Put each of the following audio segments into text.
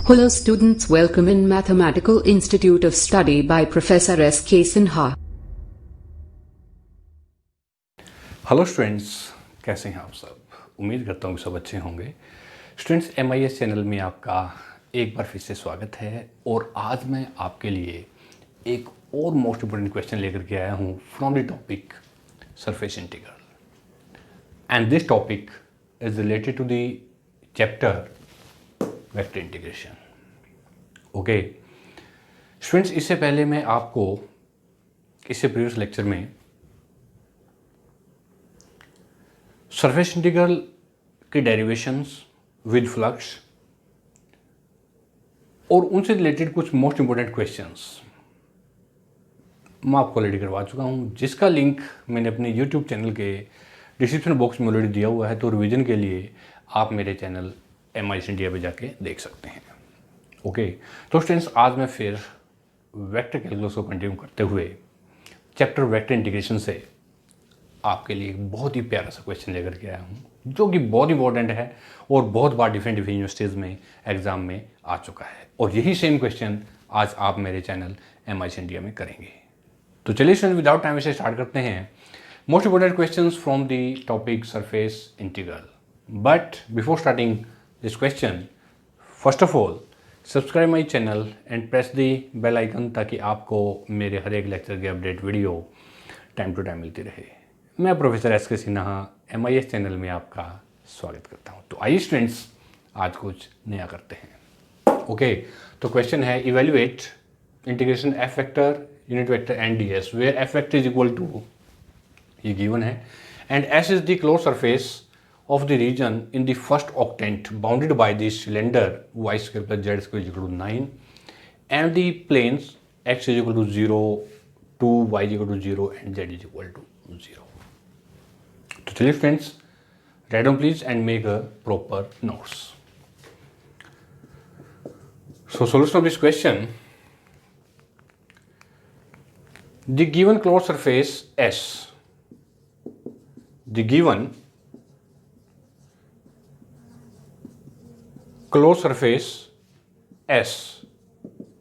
Hello students, welcome in Mathematical Institute of Study by Professor S.K. Sinha. Hello students, कैसे हैं आप सब। उम्मीद करता हूँ कि सब अच्छे होंगे। स्टूडेंट्स, MIS चैनल में आपका एक बार फिर से स्वागत है और आज मैं आपके लिए एक और मोस्ट इम्पोर्टेंट क्वेश्चन लेकर के आया हूँ from the topic surface integral and this topic is related to the chapter vector integration. Okay students, इससे पहले मैं आपको इससे प्रीवियस लेक्चर में सरफेस इंटीग्रल की डेरिवेशंस विद फ्लक्स और उनसे रिलेटेड कुछ मोस्ट इंपोर्टेंट क्वेश्चंस मैं आपको ऑलरेडी करवा चुका हूं, जिसका लिंक मैंने अपने यूट्यूब चैनल के डिस्क्रिप्शन बॉक्स में ऑलरेडी दिया हुआ है। तो रिवीजन के लिए आप मेरे चैनल MIS इंडिया पे जाके देख सकते हैं। ओके तो स्टूडेंट्स, आज मैं फिर वेक्टर कैलकुलस को कंटिन्यू करते हुए चैप्टर वेक्टर इंटीग्रेशन से आपके लिए एक बहुत ही प्यारा सा क्वेश्चन लेकर के आया हूँ, जो कि बहुत इंपॉर्टेंट है और बहुत बार डिफरेंट यूनिवर्सिटीज़ में एग्जाम में आ चुका है। और यही सेम क्वेश्चन आज आप मेरे चैनल MIS इंडिया में करेंगे। तो चलिए स्टूडेंट, विदाउट टाइम इसे स्टार्ट करते हैं। Most important questions from the topic surface integral. But before starting this question, first of all subscribe my channel and press the bell icon, ताकि आपको मेरे हर एक लेक्चर की update video time to time मिलती रहे। मैं professor SK Sinha MIS channel में आपका स्वागत करता हूं। तो आइए स्टूडेंट्स, आज कुछ नया करते हैं। ओके तो क्वेश्चन है, evaluate integration F vector unit vector and DS where F vector is equal to, ये गिवन है, and S is the close surface of the region in the first octant bounded by the cylinder y square plus z square is equal to 9 and the planes x is equal to 0, 2, y is equal to 0 and z is equal to 0. So chलिए friends, write down please and make a proper notes. So solution of this question, the given closed surface S, the given closed surface S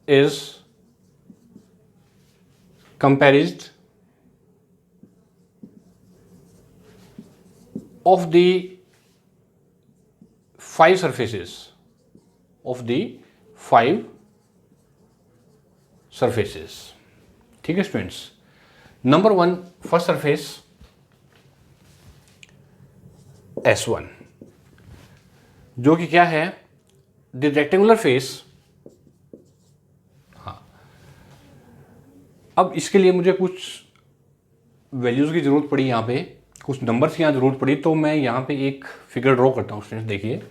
is comprised of the five surfaces ठीक है students. Number 1 first surface S1, जो कि क्या है, the rectangular face. हाँ, अब इसके लिए मुझे कुछ वैल्यूज की जरूरत पड़ी, यहाँ पे कुछ नंबर्स की यहाँ जरूरत पड़ी, तो मैं यहाँ पे एक फिगर ड्रॉ करता हूँ स्टूडेंट्स। देखिए,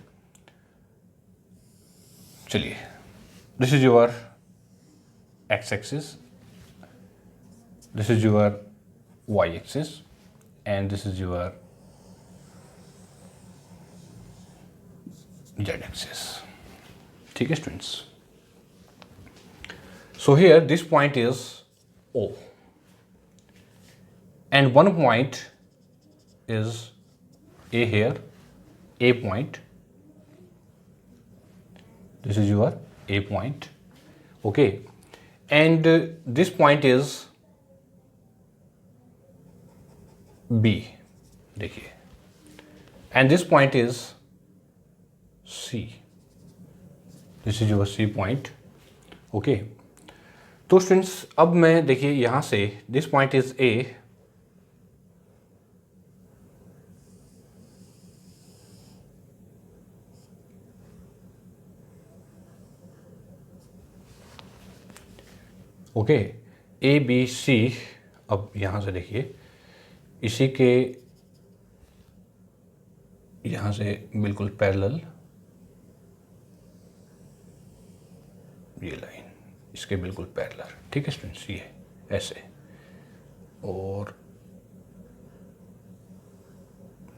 चलिए, this is your x axis, this is your y axis and this is your z axis. ठीक है students. So here this point is O and one point is A here, A point. This is your A point. Okay, and this point is B. देखिए, and this point is C. This is your C point. Okay तो students, अब मैं देखिए यहाँ से this point is A, okay ABC। अब यहाँ से देखिए, इसी के यहाँ से बिल्कुल पैरेलल ये लाइन, इसके बिल्कुल पैरेलल। ठीक है स्टूडेंट्स, ये ऐसे। और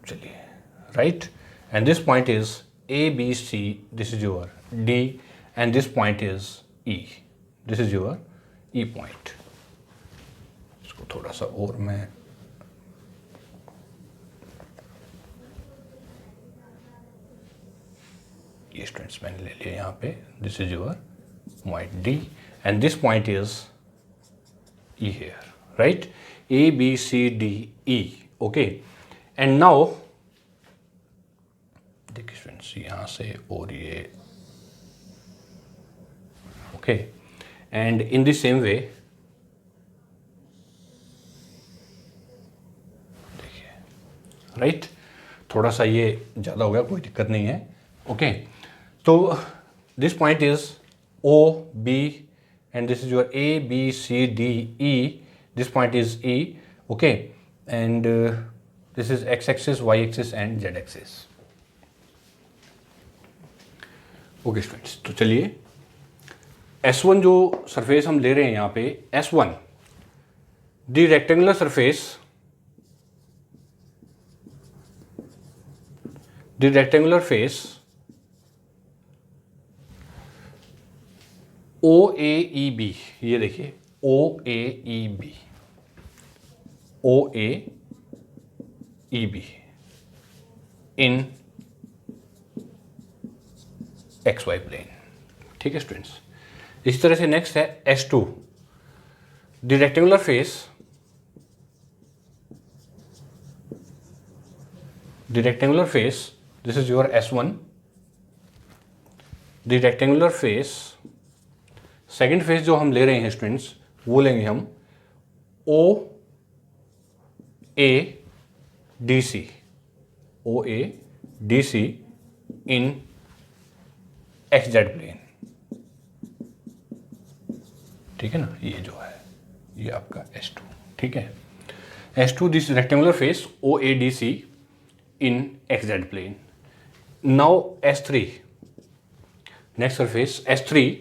चलिए, right, and this point is ABC, this is your D and this point is E, this is your E point. इसको थोड़ा सा और मैं ये स्टूडेंट्स मैंने ले लिया यहाँ पे, this is your point D and this point is E here, right, A B C D E, okay. And now देखिए स्टूडेंट्स यहाँ से और ये, okay, and in the same way देखिए, राइट, थोड़ा सा ये ज़्यादा हो गया, कोई दिक्कत नहीं है, ओके। तो this point is O B and this is your A B C D E, this point is E, okay, and this is X axis, Y axis and Z axis, okay students. तो चलिए S1 जो surface हम ले रहे हैं यहाँ पे, S1 the rectangular surface, the rectangular face O A E B, ये देखिए O A E B, O A E B in X Y plane, ठीक है स्टूडेंट्स। इस तरह से नेक्स्ट है S2 the rectangular face, the rectangular face, this is your S1 the rectangular face, second face जो हम ले रहे हैं स्टूडेंट्स वो लेंगे हम O A D C, O A D C in X Z plane, ठीक है ना, ये जो है ये आपका S2, ठीक है, S2 this rectangular face O A D C in X Z plane. Now S3 next surface S3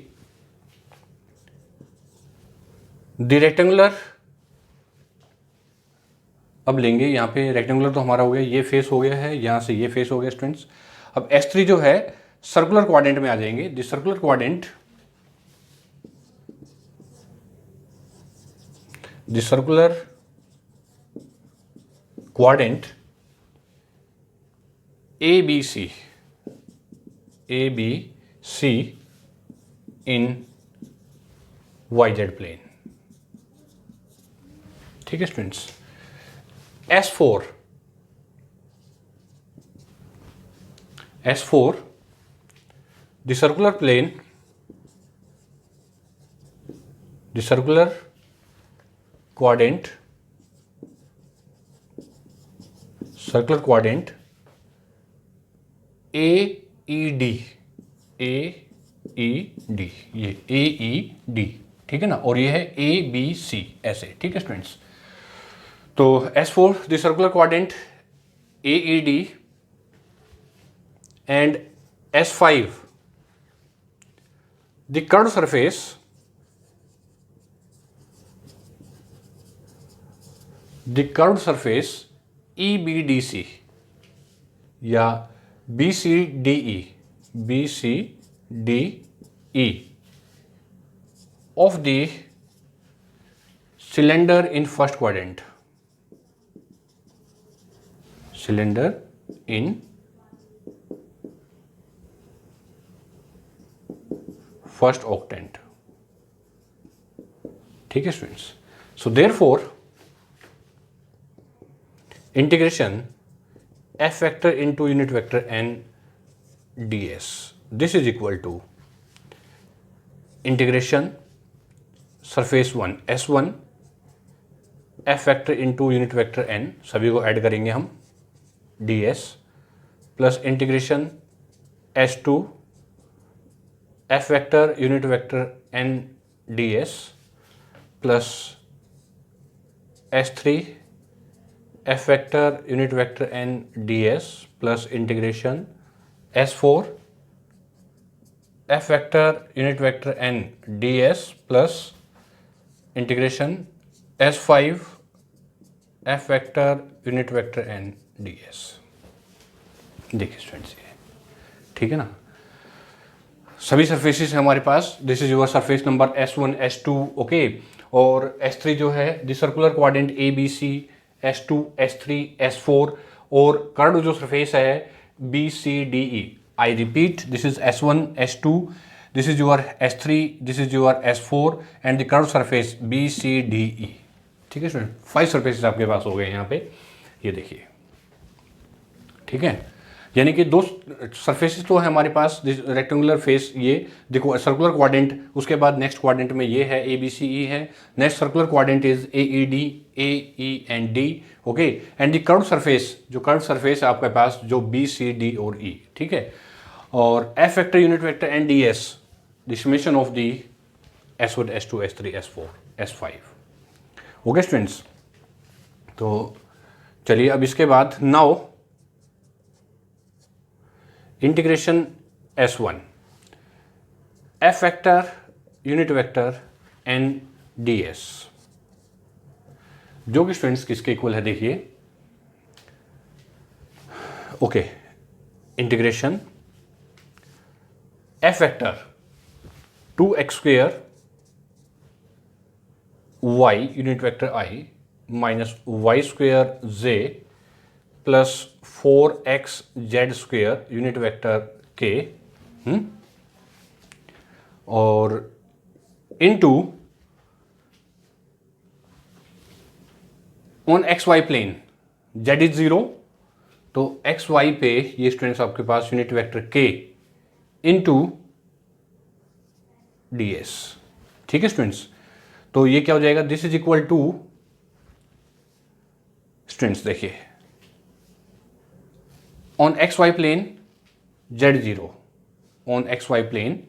the rectangular, अब लेंगे यहाँ पे रेक्टेंगुलर तो हमारा हो गया, ये फेस हो गया है, यहाँ से ये फेस हो गया स्टूडेंट्स। अब S3 जो है सर्कुलर क्वाड्रेंट में आ जाएंगे, the circular quadrant, the circular quadrant A B C, A B C in Y Z plane, ठीक है students. S4 the circular plane, the circular quadrant, circular quadrant A E D, A E D, ये A E D, ठीक है ना, और ये है ए B सी ऐसे, ठीक है स्टूडेंट्स। तो S4 the circular quadrant A E D and S5 the curved surface, the curved surface E B D C या B C D E, B C D E of the cylinder in first quadrant, cylinder in first octant, ठीक है students. So therefore integration f vector into unit vector n ds, this is equal to integration surface 1 S1 f vector into unit vector n, सभी को add करेंगे हम ds plus integration S2 f vector unit vector n ds plus S3 f vector unit vector n ds plus integration S4 f vector unit vector n ds plus integration S5 f vector unit vector n ds। देखिए students ये ठीक है ना, सभी surfaces हैं हमारे पास, this is your surface number S1 S2 okay, और S3 जो है the circular quadrant A B C, S2 S3 S4 और कर्व जो सरफेस है B C D E, I repeat, this is S1, S2, this is your S3, this is your S4 and the curved surface B, C, D, E. ठीक है student, 5 surfaces आपके पास हो गए यहाँ पे, ये देखिए, ठीक है। यानी कि 2 सरफेसेस तो है हमारे पास, रेक्टेंगुलर फेस, ये देखो सर्कुलर क्वाड्रेंट, उसके बाद नेक्स्ट क्वाड्रेंट में ये है ए बी सी ई है, next circular quadrant is a E D, A E and D, okay. And the curve surface, जो कर्व सरफेस है आपके पास, जो बी सी डी और ई, ठीक है। और F vector, unit vector and D S, the summation of the S1, S2, S3, S4, S5, okay students. तो चलिए अब इसके बाद now integration S1 F vector, unit vector and D S, जो कि स्टूडेंट्स किसके इक्वल है देखिए, okay. Integration F vector 2x² y unit vector I minus y² z plus 4x z² unit vector k, और into on X Y plane z is 0, तो X Y पे ये students आपके पास unit vector k into D S, ठीक है students. तो ये क्या हो जाएगा, this is equal to students देखिए, on X Y plane z0, on X Y plane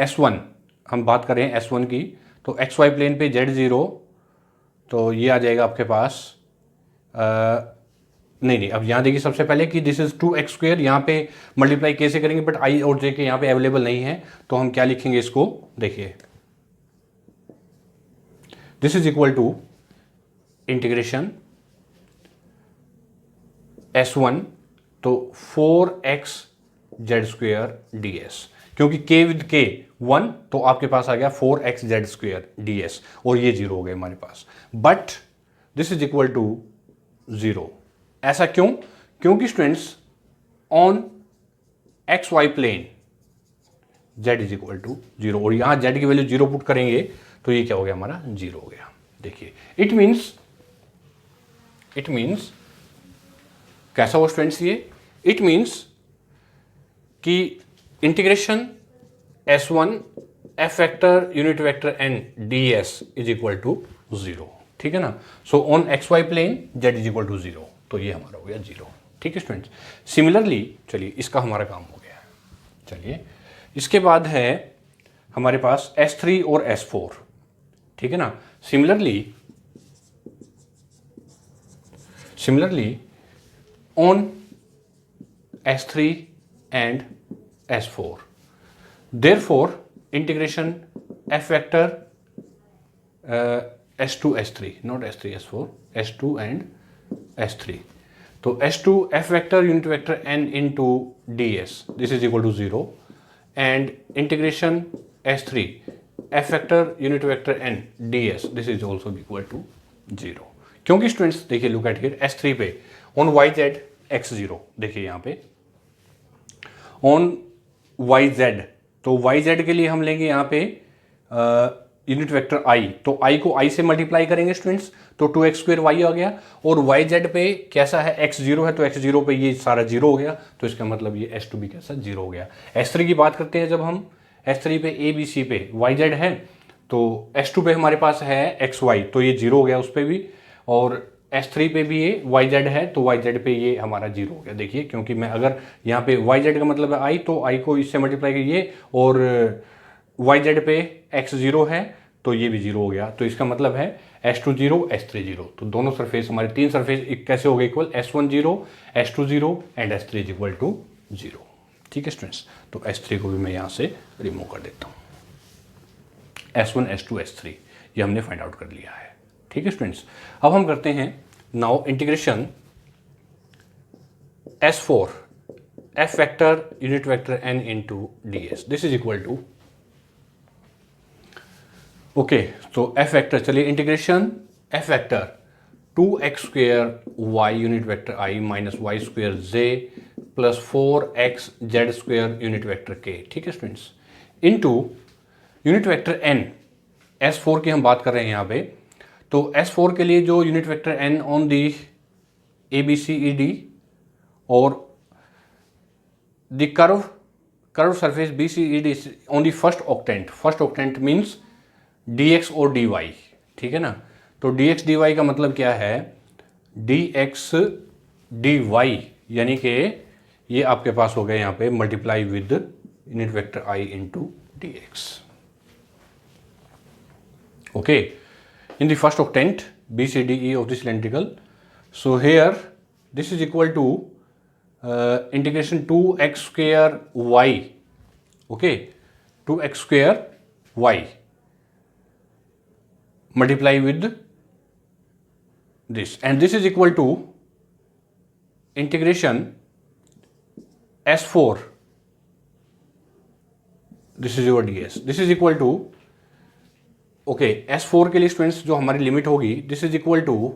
S1, हम बात कर रहे हैं S1 की, तो एक्स वाई प्लेन पे z0, तो ये आ जाएगा आपके पास, नहीं, अब यहाँ देखिए सबसे पहले कि दिस इज 2x², यहाँ पे मल्टीप्लाई कैसे करेंगे, बट i और j के यहाँ पे अवेलेबल नहीं है, तो हम क्या लिखेंगे इसको, देखिए this is equal to integration S1, तो 4x z² ds, क्योंकि k विद k 1, तो आपके पास आ गया 4x z² ds, और ये 0 हो गए हमारे पास, but this is equal to 0। ऐसा क्यों? क्योंकि students on X Y plane z is equal to 0, और यहां z की वैल्यू 0 पुट करेंगे तो ये क्या हो गया हमारा, 0 हो गया। देखिए इट मीन्स कैसा हो स्टूडेंट्स ये, इट मीन्स कि integration S1 F vector, unit vector and ds is equal to 0, ठीक है ना। So on X Y plane z is equal to 0, तो ये हमारा हो गया 0, ठीक है स्टूडेंट्स। सिमिलरली चलिए इसका हमारा काम हो गया। चलिए इसके बाद है हमारे पास S3 और S4, ठीक है ना। Similarly on S3 and S4, therefore integration F vector S2 S3, not S3 S4, S2 and S3, तो S2 F vector unit vector n into ds, this is equal to 0, and integration S3 F vector unit vector n ds, this is also equal to 0, क्योंकि students देखिए look at here S3 पे on yz x0, देखिए यहाँ पे on yz, तो yz के लिए हम लेंगे यहाँ पे यूनिट वेक्टर i, तो i को i से मल्टीप्लाई करेंगे स्टूडेंट्स, तो 2x² y आ गया, और yz पे कैसा है x0 है, तो x0 पे ये सारा 0 हो गया, तो इसका मतलब ये S2 भी कैसा 0 हो गया। S3 की बात करते हैं, जब हम S3 पे a b c पे yz है, तो S2 पे हमारे पास है xy, तो ये 0 हो गया उस पर भी, और S3 पे भी ये yz है, तो yz पे ये हमारा 0 हो गया। देखिए क्योंकि मैं अगर यहाँ पे yz का मतलब है i, तो i को इससे मल्टीप्लाई करिए, और yz पे x0 है, तो ये भी 0 हो गया, तो इसका मतलब है S2 0, S3 0, तो दोनों सरफेस हमारे 3 सरफेस कैसे हो गए equal, S1 0, S2 0 and S3 is equal to 0, ठीक है स्टूडेंट्स। तो S3 को भी मैं यहाँ से रिमूव कर देता हूँ, S1 S2 S3 ये हमने फाइंड आउट कर लिया है, ठीक है स्टूडेंट्स। अब हम करते हैं now integration S4 F vector unit vector n into ds, this is equal to, okay, तो F वेक्टर, चलिए integration F vector 2x² y unit vector i minus y² z plus 4xz² unit vector k, ठीक है students, into unit vector n, S4 की हम बात कर रहे हैं यहाँ पे, तो S4 के लिए जो unit vector n on the ABCED और the curve surface BCED on the first octant means dx और dy, ठीक है ना। तो dx dy का मतलब क्या है, dx dy यानी कि ये आपके पास हो गया यहाँ पे multiply with unit vector I into dx, okay, in the first octant BCDE of the cylindrical. So here this is equal to integration 2x square y, okay, 2x square y multiply with this, and this is equal to integration S4, this is your ds, this is equal to, okay, S4 के लिए students जो हमारी limit होगी, this is equal to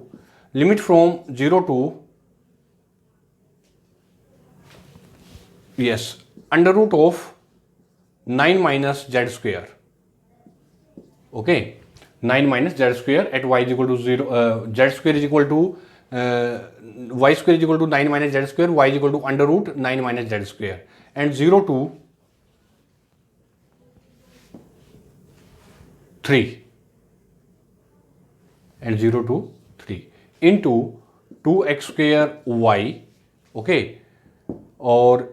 limit from 0 to under root of 9 minus z², okay, 9 minus z² at y is equal to 0, z² is equal to y² is equal to 9 minus z², y is equal to under root 9 minus z² and 0 to 3 and 0 to 3 into 2x square y, okay, or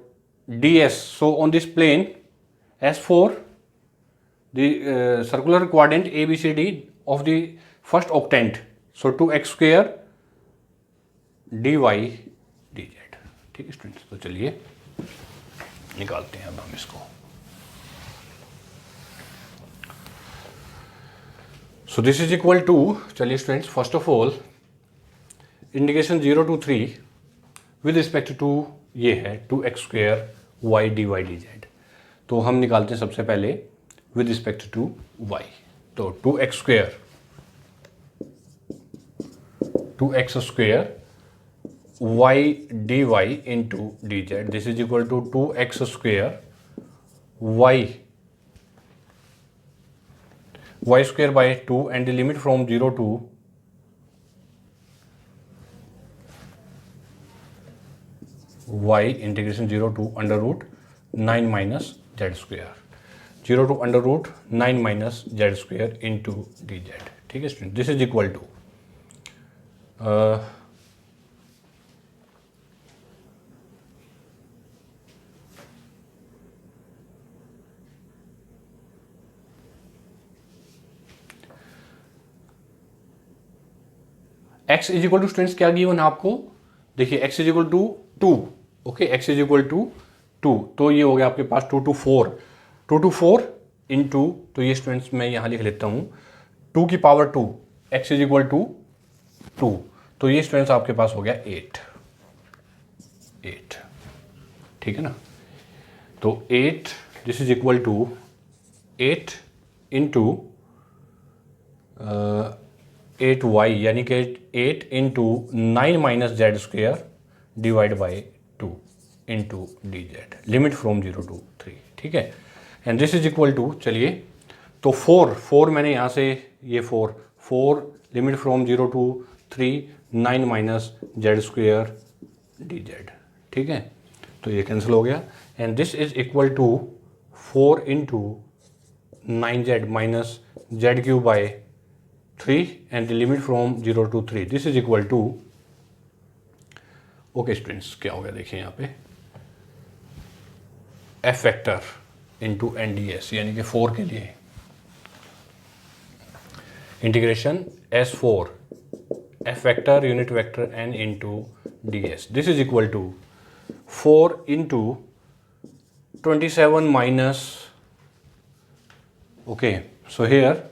ds. So on this plane S4, the circular quadrant ABCD of the first octant, so 2x square dy dz, ठीक है students. तो चलिए निकालते हैं अब हम इसको। So this is equal to, चलिए students, first of all integration 0 to 3 with respect to ये है 2x square y dy dz, तो हम निकालते हैं सबसे पहले विद रिस्पेक्ट टू y, तो 2x square y dy into dz, this is equal to 2x square y square by 2 and the limit from 0 to y integration 0 to under root 9 minus z², 0 to under root 9 minus z² into dz, ठीक है student. This is equal to x is equal to students क्या given आपको, देखिए x is equal to 2, okay, x is equal to 2, तो ये हो गया आपके पास 2 to 4 इंटू, तो ये स्टूडेंट्स मैं यहाँ लिख लेता हूँ 2 की power 2, x is equal to 2, तो ये स्टूडेंट्स आपके पास हो गया 8, ठीक है ना। तो 8 this is equal to 8 into 8y यानी कि 8 into 9 minus z² divide by 2 into dz, limit from 0 to 3, ठीक है, and this is equal to, चलिए तो 4 मैंने यहाँ से ये 4 limit from 0 to 3 9 minus z² dz, ठीक है, तो ये कैंसिल हो गया and this is equal to 4 into 9z minus z³ by 3 and the limit from 0 to 3, this is equal to, okay students, क्या हो गया देखिए यहाँ पे f वेक्टर इंटू NDS यानी कि 4 के लिए integration S4 f vector unit vector n into ds, this is equal to 4 into 27 minus, okay, so here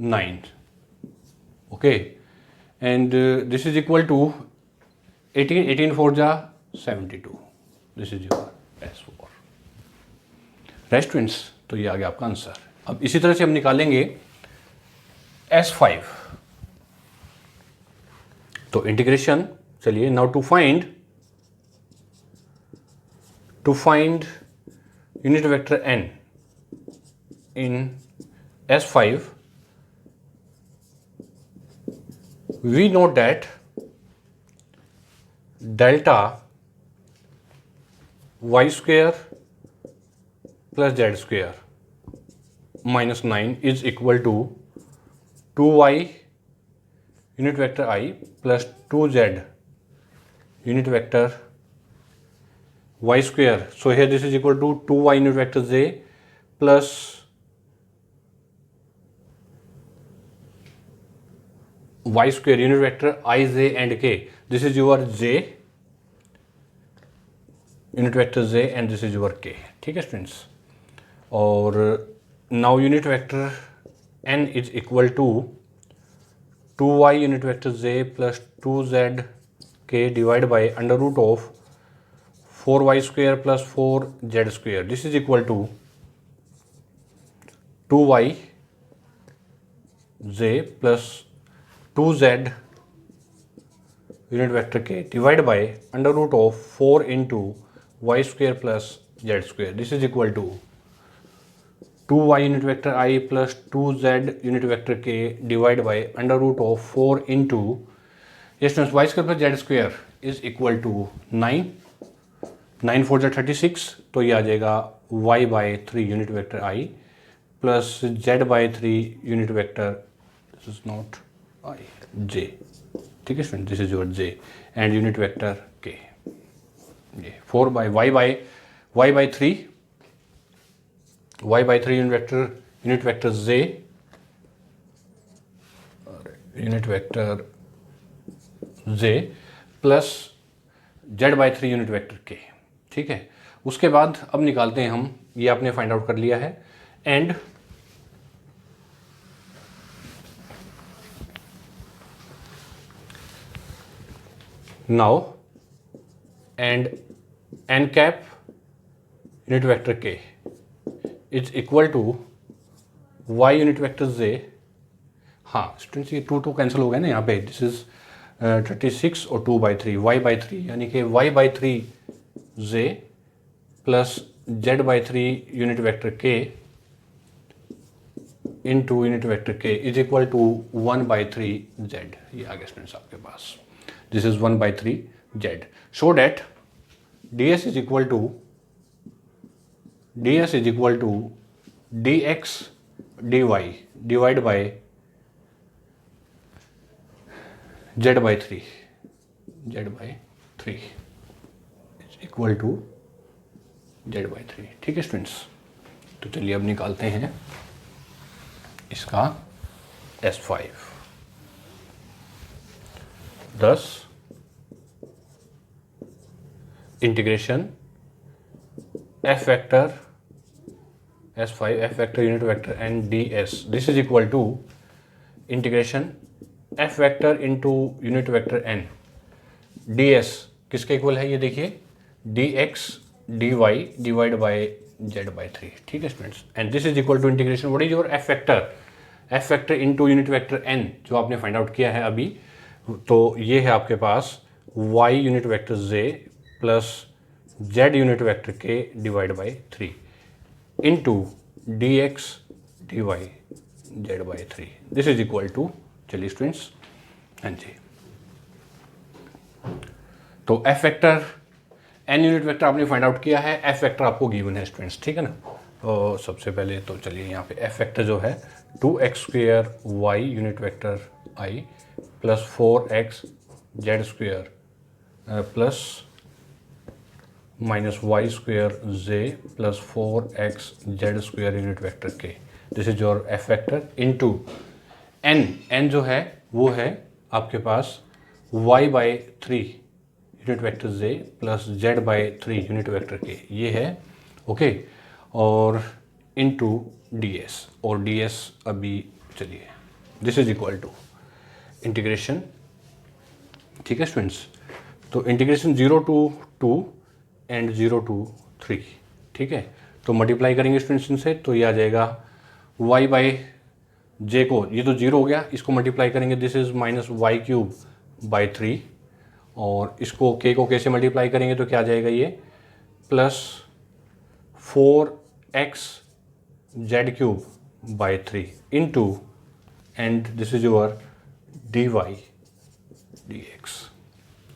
9, okay, and this is equal to 18 4 जा 72, this is your S4, right students. तो ये आ गया आपका answer. अब इसी तरह से हम निकालेंगे S5, तो इंटीग्रेशन, चलिए now to find to find unit vector n in S5, we know that delta y square plus z square minus 9 is equal to 2y unit vector I plus 2z unit vector y square. So here this is equal to 2y unit vector j plus y square unit vector I, j and k. This is your j unit vector j and this is your k. ठीक है students. और now unit vector n is equal to 2y unit vector j plus 2z k divided by under root of 4y square plus 4z square. This is equal to 2y j plus 2z unit vector k divided by under root of 4 into y square plus z square. This is equal to 2y unit vector I plus 2z unit vector k divided by under root of 4 into, yes students, y square plus z square is equal to 9. 9 4 जा 36, तो ये आ जाएगा y by 3 unit vector I plus z by 3 unit vector, this is not I, j. ठीक है student, this is your j and unit vector k. ये 4 by y by 3 unit vector j unit vector j plus z by 3 unit vector k. ठीक है. उसके बाद अब निकालते हैं हम, ये आपने फाइंड आउट कर लिया है, and now and n cap unit vector k is equal to y unit vector j. हाँ स्टूडेंट्स, ये 2 कैंसिल हो गया ना यहाँ पे. दिस इज 36 और 2 by 3 y by 3, यानी कि y by 3 j plus z by 3 unit vector k into unit vector k is equal to 1 by 3 z. ये आ गया स्टूडेंट्स आपके पास. This is 1 by 3 z. Show that ds is equal to dx dy divided by z by 3 is equal to z by 3. ठीक है students. तो चलिए अब निकालते हैं इसका S5. thus integration f vector S5 f vector unit vector and ds, this is equal to integration f vector into unit vector n ds किसके equal है, ये देखिए, dx dy divided by z by 3. ठीक है students. And this is equal to integration what is your f vector into unit vector n जो आपने find out किया है अभी. तो ये है आपके पास y unit vector j plus z unit vector k divide by 3 into dx dy z by 3. This is equal to, चलिए स्टूडेंट्स, हाँ जी, तो f vector n unit vector आपने फाइंड आउट किया है, f वेक्टर आपको गिवन है students. ठीक है ना. तो सबसे पहले तो चलिए यहाँ पे f वेक्टर जो है 2x square y unit vector i plus 4x z square plus minus y square j plus 4x z square unit vector k. This is your f vector into n जो है वो है आपके पास y by 3 unit vector j plus z by 3 unit vector k, ये है. Okay. और into ds, और ds अभी चलिए, this is equal to integration. ठीक है स्टूडेंट्स. तो इंटीग्रेशन 0 to 2 एंड 0 to 3. ठीक है. तो मल्टीप्लाई करेंगे स्टूडेंट्स इनसे, तो ये आ जाएगा y बाई j को, ये तो 0 हो गया, इसको मल्टीप्लाई करेंगे, this is minus y cube by 3, और इसको k को k से मल्टीप्लाई करेंगे तो क्या आ जाएगा, ये plus 4x z cube by 3 into and this is your dy dx।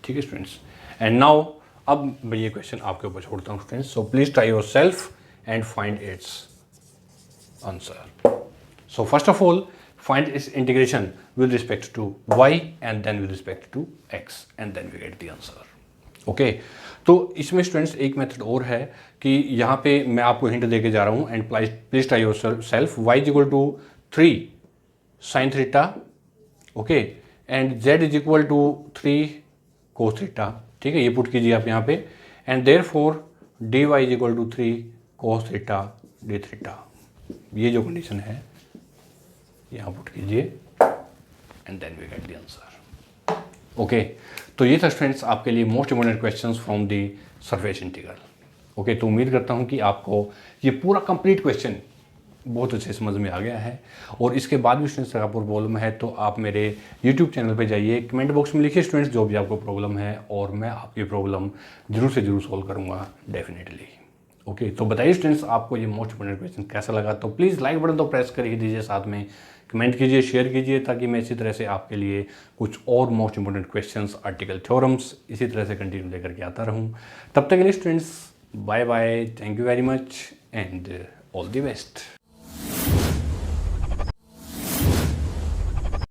ठीक है स्टूडेंट्स, एंड नाउ अब मैं ये क्वेश्चन आपके ऊपर छोड़ता हूँ students, so please try your self and find its answer. So first of all find its integration with respect to y and then with respect to x and then we get the answer। Okay तो इसमें students एक method और है कि यहाँ पे मैं आपको हिंट देके जा रहा हूँ and please try yourself. y is equal to 3 sine theta, okay, and z is equal to 3 cos theta. ठीक है, ये पुट कीजिए आप यहाँ पे, and therefore dy is equal to 3 cos theta d theta. ये जो कंडीशन है यहाँ पुट कीजिए and then we get the answer. Okay, तो ये था स्टूडेंट्स आपके लिए most important questions from the surface integral. Okay, तो उम्मीद करता हूँ कि आपको ये पूरा कंप्लीट क्वेश्चन बहुत अच्छे समझ में आ गया है, और इसके बाद भी स्टूडेंट्स अगर आपको प्रॉब्लम है तो आप मेरे यूट्यूब चैनल पे जाइए, कमेंट बॉक्स में लिखिए स्टूडेंट्स जो भी आपको प्रॉब्लम है, और मैं आपकी प्रॉब्लम जरूर से जरूर सॉल्व करूँगा डेफिनेटली। ओके, तो बताइए स्टूडेंट्स आपको ये मोस्ट इंपोर्टेंट क्वेश्चन कैसा लगा। तो प्लीज़ लाइक बटन तो प्रेस कर ही दीजिए, साथ में कमेंट कीजिए, शेयर कीजिए, ताकि मैं इसी तरह से आपके लिए कुछ और most important questions, article, theorems इसी तरह से कंटिन्यू लेकर के आता रहूं। तब तक के लिए students bye bye, thank you very much and all the best.